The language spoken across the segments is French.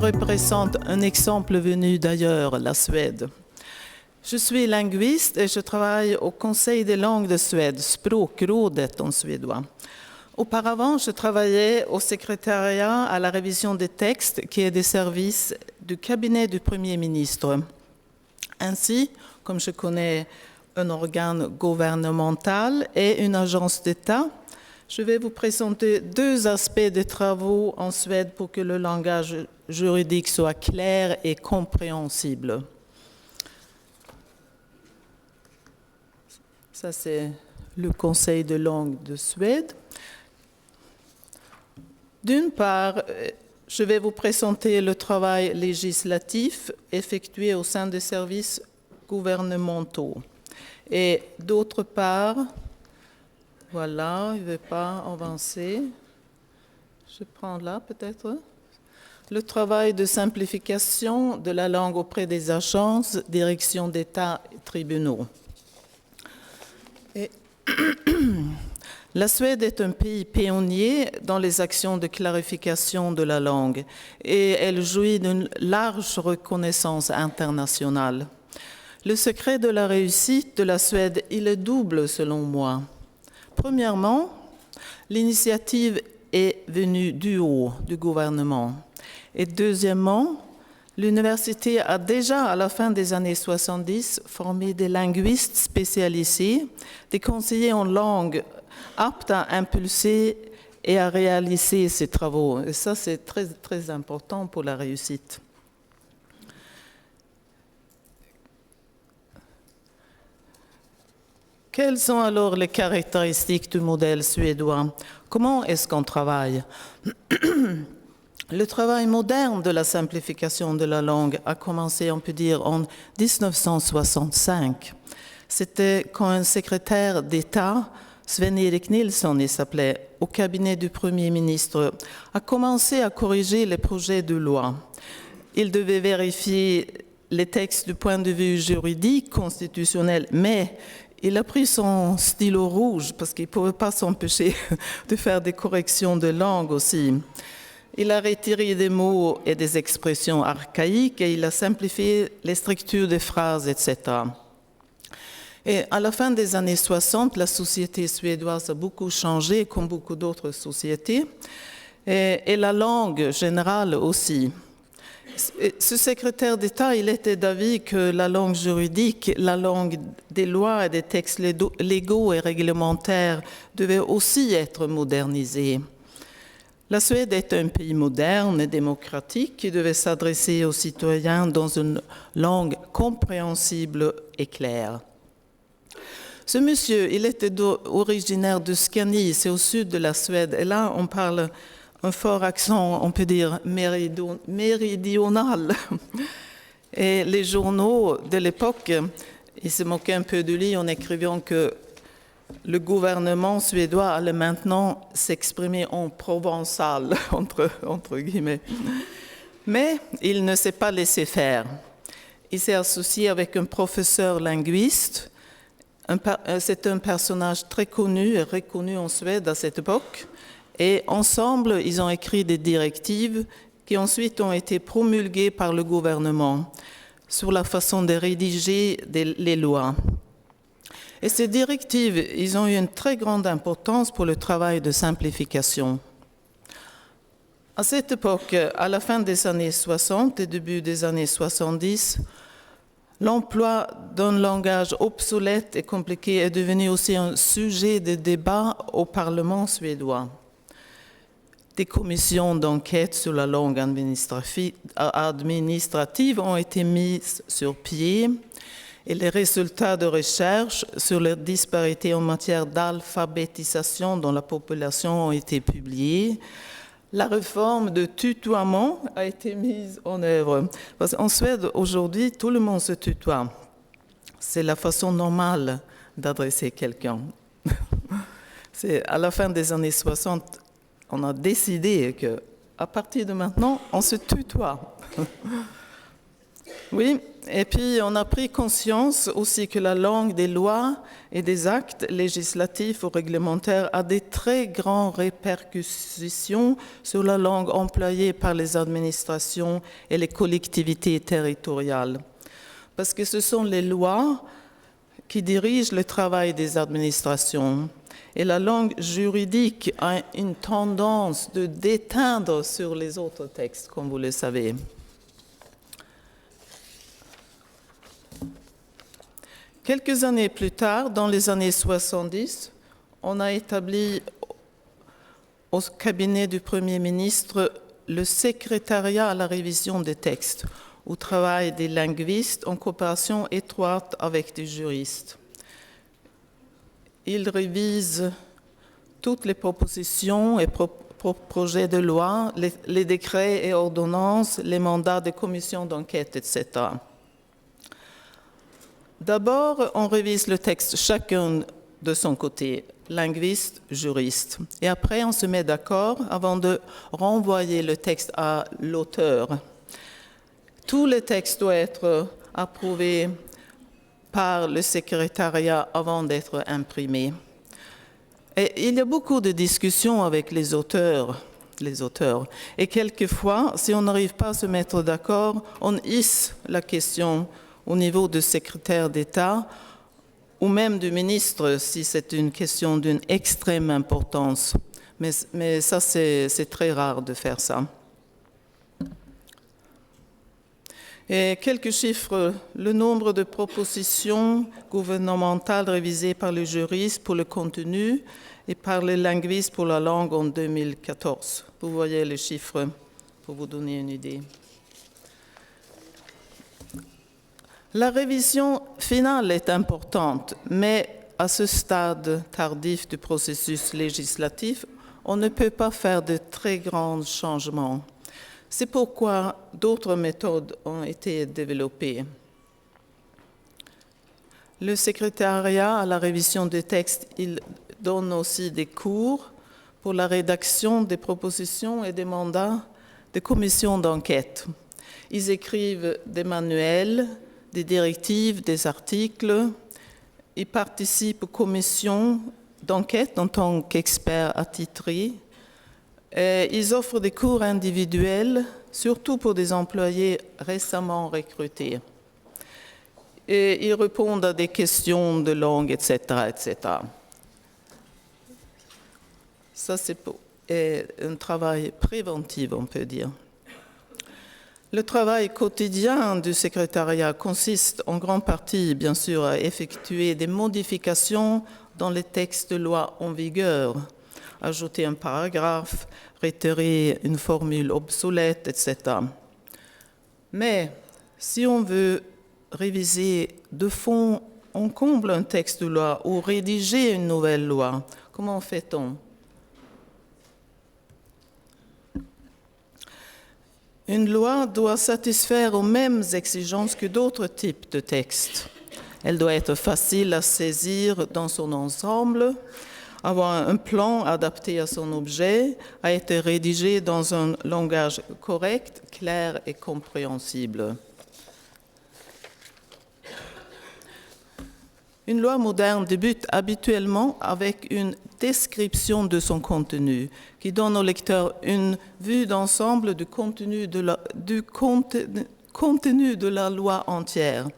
représente un exemple venu d'ailleurs, la Suède. Je suis linguiste et je travaille au Conseil des langues de Suède, Språkrådet en suédois. Auparavant, je travaillais au secrétariat à la révision des textes, qui est des services du cabinet du Premier ministre. Ainsi, comme je connais un organe gouvernemental et une agence d'État, je vais vous présenter deux aspects des travaux en Suède pour que le langage juridique soit clair et compréhensible. Ça, c'est le Conseil de langue de Suède. D'une part, je vais vous présenter le travail législatif effectué au sein des services gouvernementaux. Et d'autre part, voilà, il ne veut pas avancer. Je prends là peut-être. Le travail de simplification de la langue auprès des agences, directions d'État et tribunaux. Et la Suède est un pays pionnier dans les actions de clarification de la langue et elle jouit d'une large reconnaissance internationale. Le secret de la réussite de la Suède, il est double selon moi. Premièrement, l'initiative est venue du haut, du gouvernement. Et deuxièmement, l'université a déjà, à la fin des années 70, formé des linguistes spécialisés, des conseillers en langue aptes à impulser et à réaliser ces travaux. Et ça, c'est très, très important pour la réussite. Quelles sont alors les caractéristiques du modèle suédois? Comment est-ce qu'on travaille? Le travail moderne de la simplification de la langue a commencé, on peut dire, en 1965. C'était quand un secrétaire d'État, Sven-Erik Nilsson, il s'appelait, au cabinet du Premier ministre, a commencé à corriger les projets de loi. Il devait vérifier les textes du point de vue juridique, constitutionnel, mais il a pris son stylo rouge parce qu'il ne pouvait pas s'empêcher de faire des corrections de langue aussi. Il a retiré des mots et des expressions archaïques et il a simplifié les structures des phrases, etc. Et à la fin des années 60, la société suédoise a beaucoup changé, comme beaucoup d'autres sociétés, et la langue générale aussi. Ce secrétaire d'État, il était d'avis que la langue juridique, la langue des lois et des textes légaux et réglementaires devait aussi être modernisée. La Suède est un pays moderne et démocratique qui devait s'adresser aux citoyens dans une langue compréhensible et claire. Ce monsieur, il était originaire de Skåne, c'est au sud de la Suède, et là on parle un fort accent, on peut dire méridional. Et les journaux de l'époque, ils se moquaient un peu de lui en écrivant que le gouvernement suédois allait maintenant s'exprimer en provençal, entre guillemets. Mais il ne s'est pas laissé faire. Il s'est associé avec un professeur linguiste. C'est un personnage très connu et reconnu en Suède à cette époque. Et ensemble, ils ont écrit des directives qui ensuite ont été promulguées par le gouvernement sur la façon de rédiger les lois. Et ces directives, ils ont eu une très grande importance pour le travail de simplification. À cette époque, à la fin des années 60 et début des années 70, l'emploi d'un langage obsolète et compliqué est devenu aussi un sujet de débat au Parlement suédois. Des commissions d'enquête sur la langue administrative ont été mises sur pied et les résultats de recherche sur les disparités en matière d'alphabétisation dans la population ont été publiés. La réforme de tutoiement a été mise en œuvre. Parce qu'en Suède, aujourd'hui, tout le monde se tutoie. C'est la façon normale d'adresser quelqu'un. C'est à la fin des années 60, on a décidé qu'à partir de maintenant, on se tutoie. Oui, Et puis, on a pris conscience aussi que la langue des lois et des actes législatifs ou réglementaires a des très grandes répercussions sur la langue employée par les administrations et les collectivités territoriales. Parce que ce sont les lois qui dirigent le travail des administrations. Et la langue juridique a une tendance de déteindre sur les autres textes, comme vous le savez. Quelques années plus tard, dans les années 70, on a établi au cabinet du Premier ministre le secrétariat à la révision des textes, où travaillent des linguistes en coopération étroite avec des juristes. Ils révisent toutes les propositions et projets de loi, les décrets et ordonnances, les mandats des commissions d'enquête, etc. D'abord, on révise le texte chacun de son côté, linguiste, juriste. Et après, on se met d'accord avant de renvoyer le texte à l'auteur. Tous les textes doivent être approuvés par le secrétariat avant d'être imprimés. Et il y a beaucoup de discussions avec les auteurs. Et quelquefois, si on n'arrive pas à se mettre d'accord, on hisse la question au niveau du secrétaire d'État ou même du ministre si c'est une question d'une extrême importance. Mais ça, c'est très rare de faire ça. Et quelques chiffres, le nombre de propositions gouvernementales révisées par les juristes pour le contenu et par les linguistes pour la langue en 2014. Vous voyez les chiffres pour vous donner une idée. La révision finale est importante, mais à ce stade tardif du processus législatif, on ne peut pas faire de très grands changements. C'est pourquoi d'autres méthodes ont été développées. Le secrétariat à la révision des textes, il donne aussi des cours pour la rédaction des propositions et des mandats des commissions d'enquête. Ils écrivent des manuels, des directives, des articles. Ils participent aux commissions d'enquête en tant qu'experts attitrés. Et ils offrent des cours individuels, surtout pour des employés récemment recrutés. Et ils répondent à des questions de langue, etc., etc. Ça, c'est un travail préventif, on peut dire. Le travail quotidien du secrétariat consiste en grande partie, bien sûr, à effectuer des modifications dans les textes de loi en vigueur, ajouter un paragraphe, retirer une formule obsolète, etc. Mais si on veut réviser de fond en comble un texte de loi ou rédiger une nouvelle loi, comment fait-on ? Une loi doit satisfaire aux mêmes exigences que d'autres types de textes. Elle doit être facile à saisir dans son ensemble, avoir un plan adapté à son objet, à être rédigé dans un langage correct, clair et compréhensible. Une loi moderne débute habituellement avec une description de son contenu, qui donne au lecteur une vue d'ensemble du contenu de la loi entière.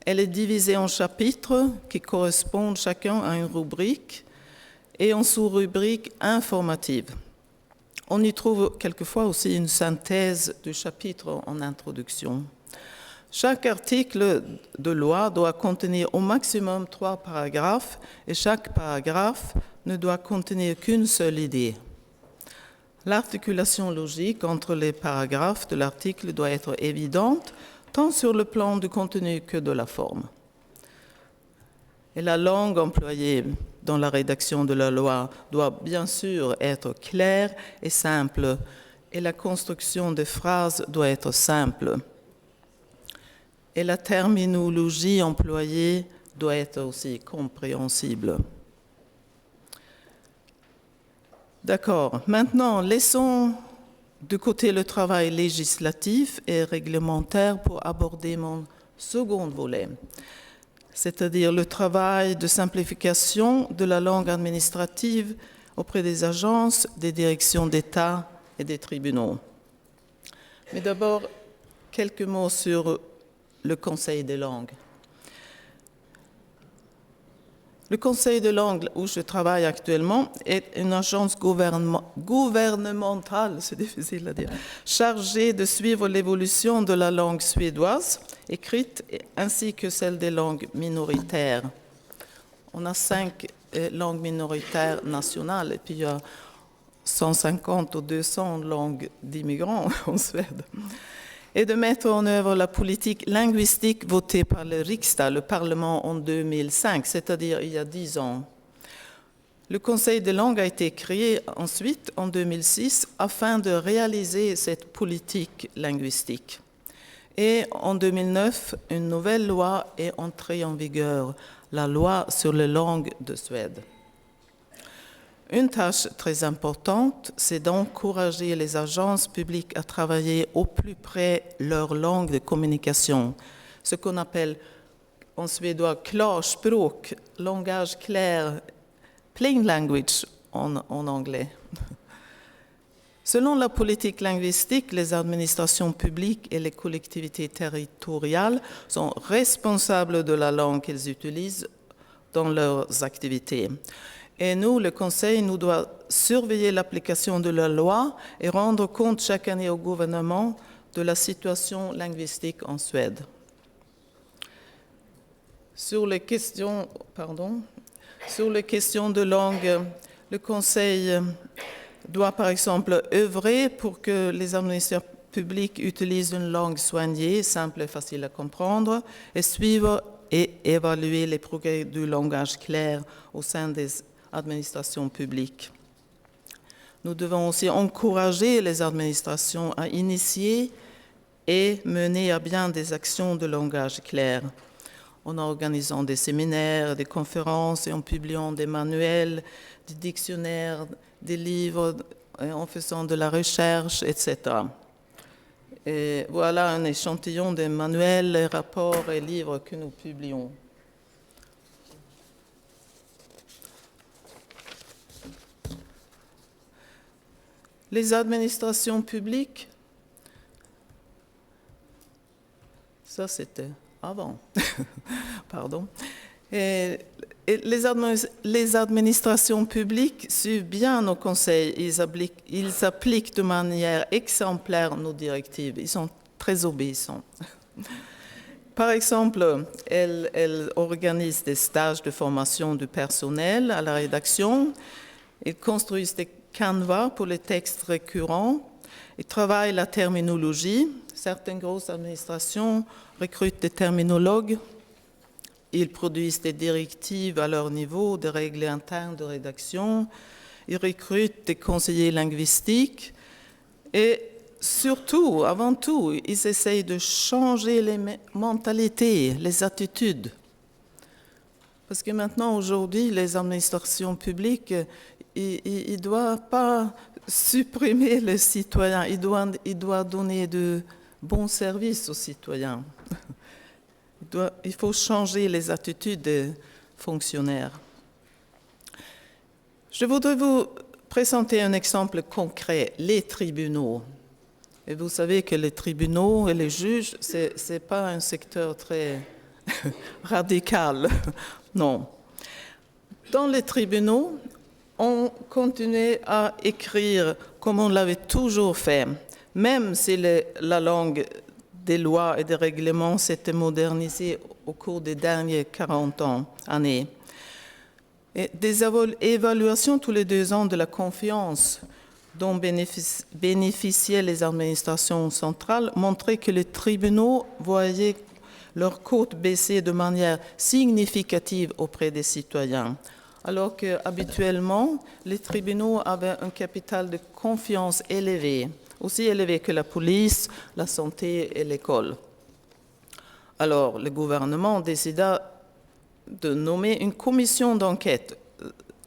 Elle est divisée en chapitres qui correspondent chacun à une rubrique et en sous-rubriques informatives. On y trouve quelquefois aussi une synthèse du chapitre en introduction. Chaque article de loi doit contenir au maximum 3 paragraphes et chaque paragraphe ne doit contenir qu'une seule idée. L'articulation logique entre les paragraphes de l'article doit être évidente, tant sur le plan du contenu que de la forme. Et la langue employée dans la rédaction de la loi doit bien sûr être claire et simple, et la construction des phrases doit être simple. Et la terminologie employée doit être aussi compréhensible. D'accord. Maintenant, laissons de côté le travail législatif et réglementaire pour aborder mon Second volet, c'est-à-dire le travail de simplification de la langue administrative auprès des agences, des directions d'État et des tribunaux. Mais d'abord, quelques mots sur le Conseil des langues. Le Conseil de langue où je travaille actuellement est une agence gouvernementale, c'est difficile à dire, chargée de suivre l'évolution de la langue suédoise, écrite, ainsi que celle des langues minoritaires. On a 5 langues minoritaires nationales et puis il y a 150 ou 200 langues d'immigrants en Suède. Et de mettre en œuvre la politique linguistique votée par le Riksdag, le Parlement, en 2005, c'est-à-dire il y a 10 ans. Le Conseil des langues a été créé ensuite, en 2006, afin de réaliser cette politique linguistique. Et en 2009, une nouvelle loi est entrée en vigueur, la loi sur les langues de Suède. Une tâche très importante, c'est d'encourager les agences publiques à travailler au plus près leur langue de communication, ce qu'on appelle en suédois klarspråk, langage clair, plain language en anglais. Selon la politique linguistique, les administrations publiques et les collectivités territoriales sont responsables de la langue qu'ils utilisent dans leurs activités. Et nous, le Conseil, nous doit surveiller l'application de la loi et rendre compte chaque année au gouvernement de la situation linguistique en Suède. Sur les questions de langue, le Conseil doit par exemple œuvrer pour que les administrations publiques utilisent une langue soignée, simple et facile à comprendre, et suivre et évaluer les progrès du langage clair au sein des administrations publiques. Nous devons aussi encourager les administrations à initier et mener à bien des actions de langage clair, en organisant des séminaires, des conférences et en publiant des manuels, des dictionnaires, des livres, en faisant de la recherche, etc. Et voilà un échantillon des manuels, rapports et livres que nous publions. Les administrations publiques, ça c'était avant, pardon. Et les administrations publiques suivent bien nos conseils, ils appliquent de manière exemplaire nos directives, ils sont très obéissants. Par exemple, elles organisent des stages de formation du personnel à la rédaction, ils construisent des canevas pour les textes récurrents, ils travaillent la terminologie, certaines grosses administrations recrutent des terminologues, ils produisent des directives à leur niveau, des règles internes de rédaction, ils recrutent des conseillers linguistiques et surtout, avant tout, ils essayent de changer les mentalités, les attitudes. Parce que maintenant, aujourd'hui, les administrations publiques, ils ne doivent pas supprimer les citoyens, ils doivent donner de bons services aux citoyens. Il faut changer les attitudes des fonctionnaires. Je voudrais vous présenter un exemple concret, les tribunaux. Et vous savez que les tribunaux et les juges, ce n'est pas un secteur très radical, non. Dans les tribunaux, on continuait à écrire comme on l'avait toujours fait, même si la langue des lois et des règlements s'était modernisée au cours des dernières 40 années. Et des évaluations tous les 2 ans de la confiance dont bénéficiaient les administrations centrales montraient que les tribunaux voyaient leur cote baisser de manière significative auprès des citoyens, alors qu'habituellement, les tribunaux avaient un capital de confiance élevé, aussi élevé que la police, la santé et l'école. Alors, le gouvernement décida de nommer une commission d'enquête,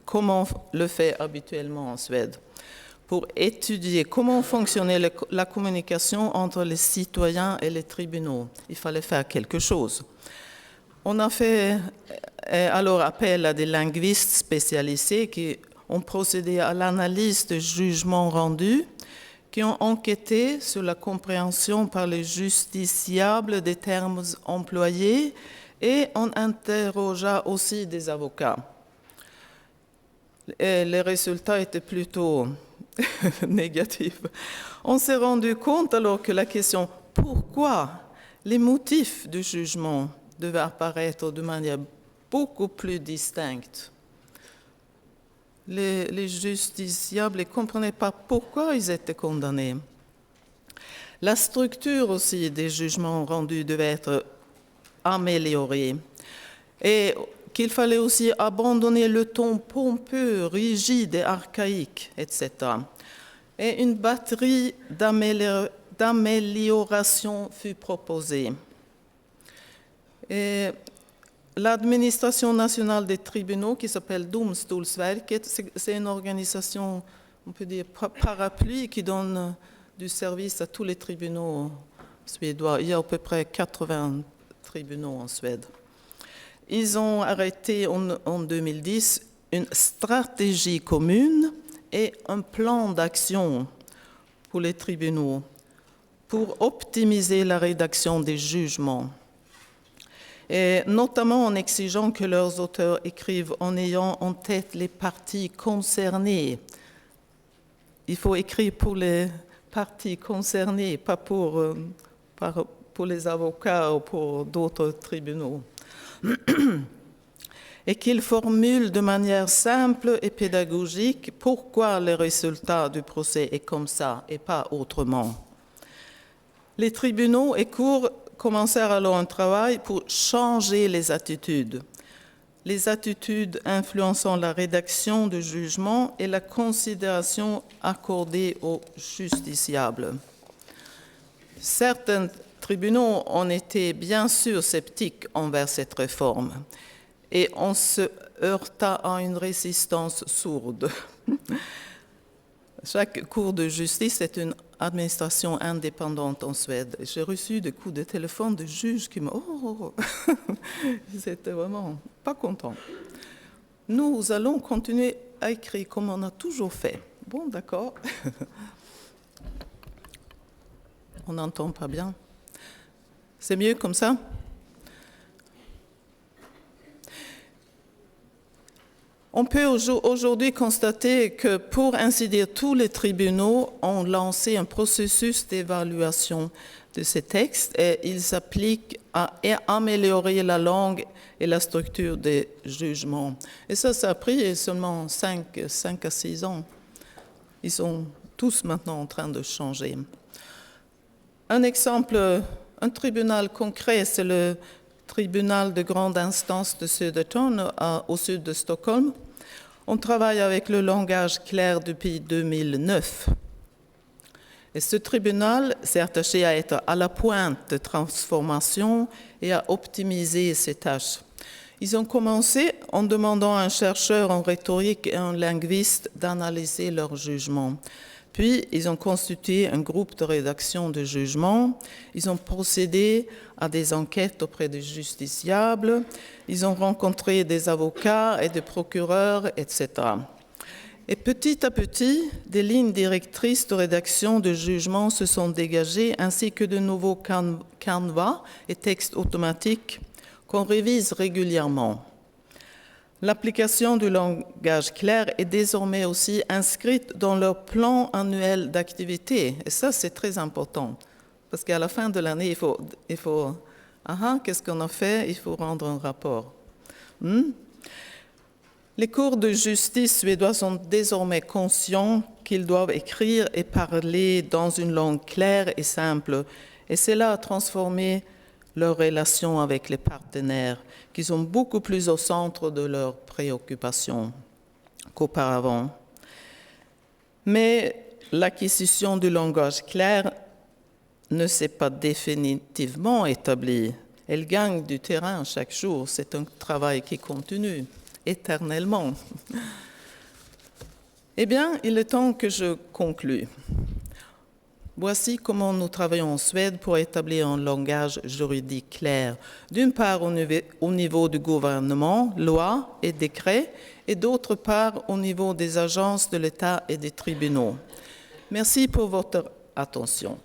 comme on le fait habituellement en Suède, pour étudier comment fonctionnait la communication entre les citoyens et les tribunaux. Il fallait faire quelque chose. On a fait alors appel à des linguistes spécialisés qui ont procédé à l'analyse des jugements rendus, qui ont enquêté sur la compréhension par les justiciables des termes employés et on interrogea aussi des avocats. Et les résultats étaient plutôt négatifs. On s'est rendu compte alors que la question « pourquoi ?» les motifs du jugement devaient apparaître de manière beaucoup plus distincte. Les justiciables ne comprenaient pas pourquoi ils étaient condamnés. La structure aussi des jugements rendus devait être améliorée et qu'il fallait aussi abandonner le ton pompeux, rigide et archaïque, etc. Et une batterie d'amélioration fut proposée. Et l'administration nationale des tribunaux, qui s'appelle Domstolsverket, c'est une organisation, on peut dire, parapluie qui donne du service à tous les tribunaux suédois. Il y a à peu près 80 tribunaux en Suède. Ils ont arrêté en 2010 une stratégie commune et un plan d'action pour les tribunaux pour optimiser la rédaction des jugements. Et notamment en exigeant que leurs auteurs écrivent en ayant en tête les parties concernées. Il faut écrire pour les parties concernées, pas pour les avocats ou pour d'autres tribunaux. Et qu'ils formulent de manière simple et pédagogique pourquoi le résultat du procès est comme ça et pas autrement. Les tribunaux et cours commencèrent alors un travail pour changer les attitudes influençant la rédaction du jugement et la considération accordée aux justiciables. Certains tribunaux ont été bien sûr sceptiques envers cette réforme et on se heurta à une résistance sourde. Chaque cour de justice est une administration indépendante en Suède. J'ai reçu des coups de téléphone de juges qui m'ont... Oh, ils étaient vraiment pas contents. Nous allons continuer à écrire comme on a toujours fait. Bon, d'accord. On n'entend pas bien. C'est mieux comme ça? On peut aujourd'hui constater que, pour ainsi dire, tous les tribunaux ont lancé un processus d'évaluation de ces textes et ils s'appliquent à améliorer la langue et la structure des jugements. Et ça a pris seulement 5 à 6 ans. Ils sont tous maintenant en train de changer. Un exemple, un tribunal concret, c'est le tribunal de grande instance de Södertörn au sud de Stockholm. On travaille avec le langage clair depuis 2009. Et ce tribunal s'est attaché à être à la pointe de transformation et à optimiser ses tâches. Ils ont commencé en demandant à un chercheur en rhétorique et un linguiste d'analyser leur jugement. Puis, ils ont constitué un groupe de rédaction de jugement. Ils ont procédé à des enquêtes auprès des justiciables. Ils ont rencontré des avocats et des procureurs, etc. Et petit à petit, des lignes directrices de rédaction de jugement se sont dégagées, ainsi que de nouveaux canevas et textes automatiques qu'on révise régulièrement. L'application du langage clair est désormais aussi inscrite dans leur plan annuel d'activité. Et ça, c'est très important. Parce qu'à la fin de l'année, il faut qu'est-ce qu'on a fait? Il faut rendre un rapport. Les cours de justice suédois sont désormais conscients qu'ils doivent écrire et parler dans une langue claire et simple. Et cela a transformé leurs relations avec les partenaires, qui sont beaucoup plus au centre de leurs préoccupations qu'auparavant. Mais l'acquisition du langage clair ne s'est pas définitivement établie. Elle gagne du terrain chaque jour. C'est un travail qui continue éternellement. Eh bien, il est temps que je conclue. Voici comment nous travaillons en Suède pour établir un langage juridique clair, d'une part au niveau du gouvernement, lois et décrets, et d'autre part au niveau des agences de l'État et des tribunaux. Merci pour votre attention.